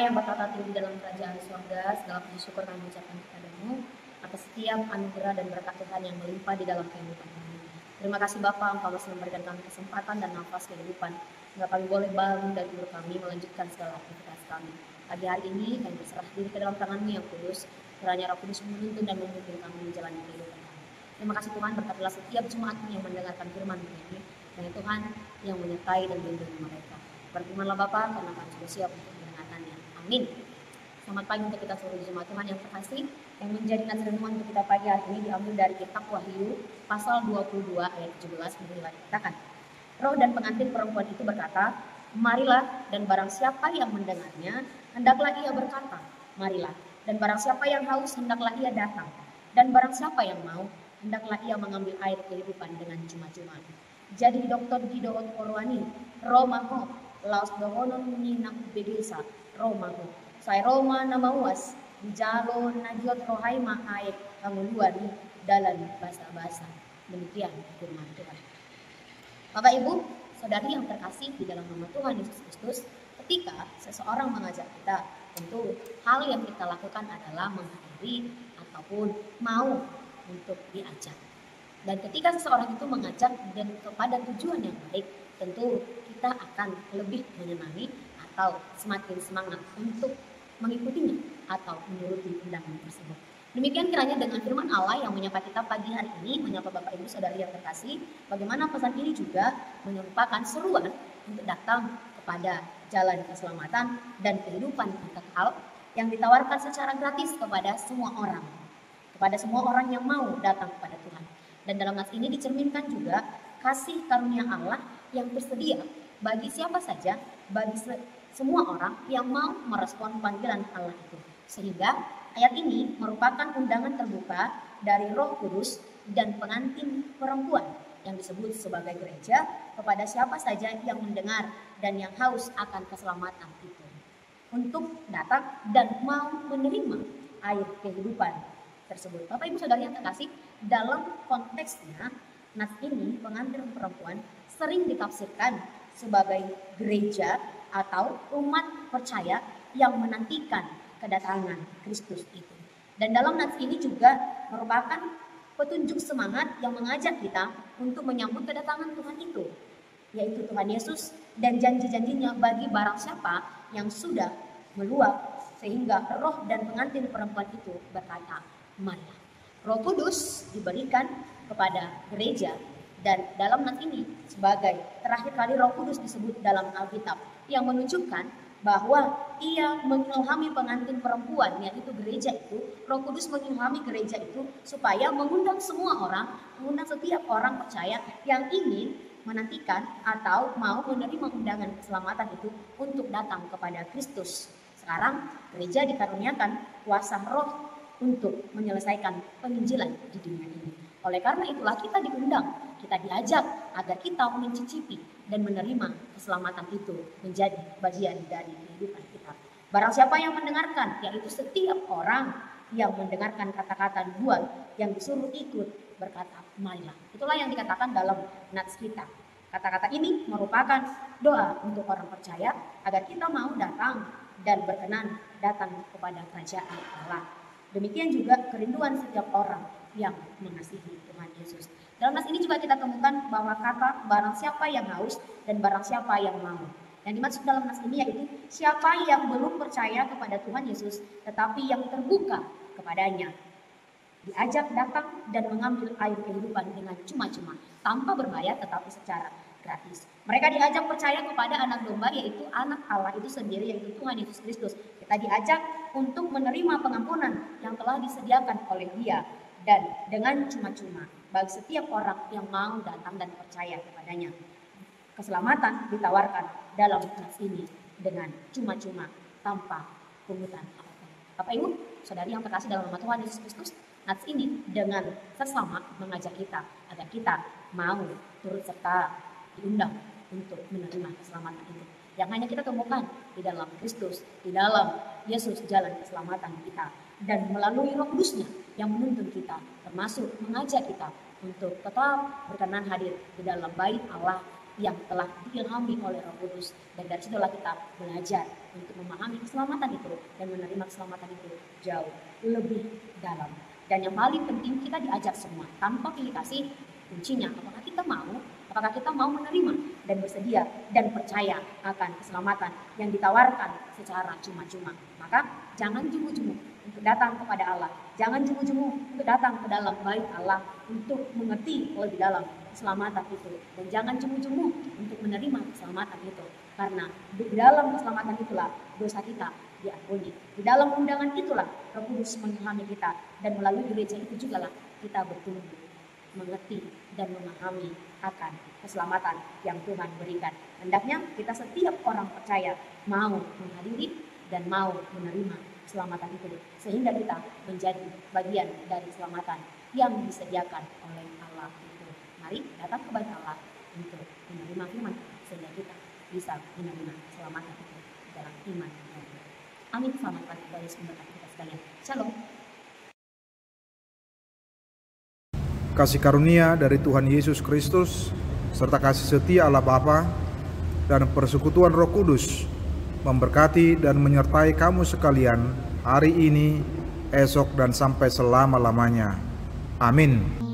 yang bertata tinggi dalam kerajaan surga, segala puji syukur kami ucapkan kepadamu atas setiap anugerah dan berkat Tuhan yang melimpah di dalam kehidupan kami. Terima kasih Bapa, Engkau masih memberikan kami kesempatan dan nafas kehidupan, sehingga kami boleh bangun dari tidur kami, melanjutkan segala aktivitas kami. Pagi hari ini kami berserah diri ke dalam tangan-Mu yang kudus, kiranya Roh Kudus menuntun dan memimpin kami menjalani kehidupan kami. Terima kasih Tuhan, berkatilah setiap jemaat-Mu yang mendengarkan firman-Mu ini, dan Tuhan yang menyertai dan melindungi mereka. Berfirmanlah Bapa, karena kami sudah siap untuk mendengarkannya. Amin. Selamat pagi untuk kita seluruh jemaat Tuhan yang terkasih. Yang menjadi nasihat renungan untuk kita pagi hari ini diambil dari kitab Wahyu pasal 22 ayat 17 beginilah dikatakan. Roh dan pengantin perempuan itu berkata, marilah, dan barang siapa yang mendengarnya, hendaklah ia berkata, marilah, dan barang siapa yang haus, hendaklah ia datang, dan barang siapa yang mau, hendaklah ia mengambil air kehidupan dengan cuma-cuma. Jadi Dr. Gideon Korwani, Romaho, Laos Dohonon Nina Begesa, Romaho, Sai Roma Namawas, Dijalo Najiot Rohaima Aek, Anguluari, Dalam Basa-Basa. Demikian firman Tuhan. Bapak Ibu, saudari yang terkasih di dalam nama Tuhan Yesus Kristus, ketika seseorang mengajak kita, tentu hal yang kita lakukan adalah menghadiri ataupun mau untuk diajak. Dan ketika seseorang itu mengajak dan kepada tujuan yang baik, tentu kita akan lebih menyenangi atau semakin semangat untuk mengikutinya atau menuruti undangan tersebut. Demikian kiranya dengan firman Allah yang menyapa kita pagi hari ini, menyapa Bapak Ibu Saudari yang terkasih, bagaimana pesan ini juga merupakan seruan untuk datang kepada jalan keselamatan dan kehidupan yang kekal yang ditawarkan secara gratis kepada semua orang. Kepada semua orang yang mau datang kepada Tuhan. Dan dalam nas ini dicerminkan juga kasih karunia Allah yang tersedia bagi siapa saja, bagi semua orang yang mau merespon panggilan Allah itu. Sehingga ayat ini merupakan undangan terbuka dari Roh Kudus dan pengantin perempuan yang disebut sebagai gereja kepada siapa saja yang mendengar dan yang haus akan keselamatan itu. Untuk datang dan mau menerima air kehidupan tersebut. Bapak Ibu Saudara yang terkasih, dalam konteksnya nas ini pengantin perempuan sering ditafsirkan sebagai gereja atau umat percaya yang menantikan kedatangan Kristus itu. Dan dalam nas ini juga merupakan petunjuk semangat yang mengajak kita untuk menyambut kedatangan Tuhan itu, yaitu Tuhan Yesus dan janji-janjinya bagi barang siapa yang sudah meluap sehingga roh dan pengantin perempuan itu berkata, marilah. Roh Kudus diberikan kepada gereja dan dalam nas ini sebagai terakhir kali Roh Kudus disebut dalam Alkitab yang menunjukkan bahwa ia mengilhami pengantin perempuan yaitu gereja itu. Roh Kudus mengilhami gereja itu supaya mengundang semua orang, mengundang setiap orang percaya yang ingin menantikan atau mau menerima undangan keselamatan itu untuk datang kepada Kristus. Sekarang gereja dikaruniakan kuasa roh untuk menyelesaikan penginjilan di dunia ini. Oleh karena itulah kita diundang, kita diajak agar kita mencicipi dan menerima keselamatan itu menjadi bagian dari kehidupan kita. Barang siapa yang mendengarkan, yaitu setiap orang yang mendengarkan kata-kata dua yang disuruh ikut berkata, marilah. Itulah yang dikatakan dalam nats kita. Kata-kata ini merupakan doa untuk orang percaya agar kita mau datang dan berkenan datang kepada kerajaan Allah. Demikian juga kerinduan setiap orang yang mengasihi Tuhan Yesus. Dalam nas ini juga kita temukan bahwa kata barang siapa yang haus dan barang siapa yang mau. Yang dimaksud dalam nas ini yaitu siapa yang belum percaya kepada Tuhan Yesus tetapi yang terbuka kepadanya. Diajak datang dan mengambil air kehidupan dengan cuma-cuma, tanpa berbayar tetapi secara gratis. Mereka diajak percaya kepada anak domba yaitu anak Allah itu sendiri yaitu Tuhan Yesus Kristus. Kita diajak untuk menerima pengampunan yang telah disediakan oleh Dia dan dengan cuma-cuma bagi setiap orang yang mau datang dan percaya kepadanya. Keselamatan ditawarkan dalam nas ini dengan cuma-cuma tanpa pungutan apapun. Bapak Ibu, saudari yang terkasih dalam nama Tuhan Yesus Kristus, nas ini dengan sesama mengajak kita agar kita mau turut serta diundang untuk menerima keselamatan itu. Yang hanya kita temukan di dalam Kristus, di dalam Yesus jalan keselamatan kita. Dan melalui Roh Kudusnya yang menuntun kita, termasuk mengajak kita untuk tetap berkenan hadir di dalam bait Allah yang telah diilhami oleh Roh Kudus. Dan dari situlah kita belajar untuk memahami keselamatan itu dan menerima keselamatan itu jauh lebih dalam. Dan yang paling penting, kita diajar semua tanpa pilih kasih. Kuncinya, apakah kita mau menerima dan bersedia dan percaya akan keselamatan yang ditawarkan secara cuma-cuma. Maka jangan jemu-jemu untuk datang kepada Allah. Jangan jemu-jemu untuk datang ke dalam bait Allah untuk mengerti lebih dalam keselamatan itu. Dan jangan jemu-jemu untuk menerima keselamatan itu. Karena di dalam keselamatan itulah dosa kita diampuni. Di dalam undangan itulah Roh Kudus mengilhami kita. Dan melalui gereja itu juga lah kita bertumbuh, mengerti dan memahami akan keselamatan yang Tuhan berikan. Hendaknya kita setiap orang percaya mau menghadiri dan mau menerima keselamatan itu, sehingga kita menjadi bagian dari keselamatan yang disediakan oleh Allah itu. Mari datang kepada Allah untuk menerima firman, sehingga kita bisa menerima keselamatan itu dalam iman. Amin. Selamat pagi dari memberkati kita sekalian. Shalom. Kasih karunia dari Tuhan Yesus Kristus serta kasih setia Allah Bapa dan persekutuan Roh Kudus memberkati dan menyertai kamu sekalian hari ini, esok, dan sampai selama-lamanya. Amin.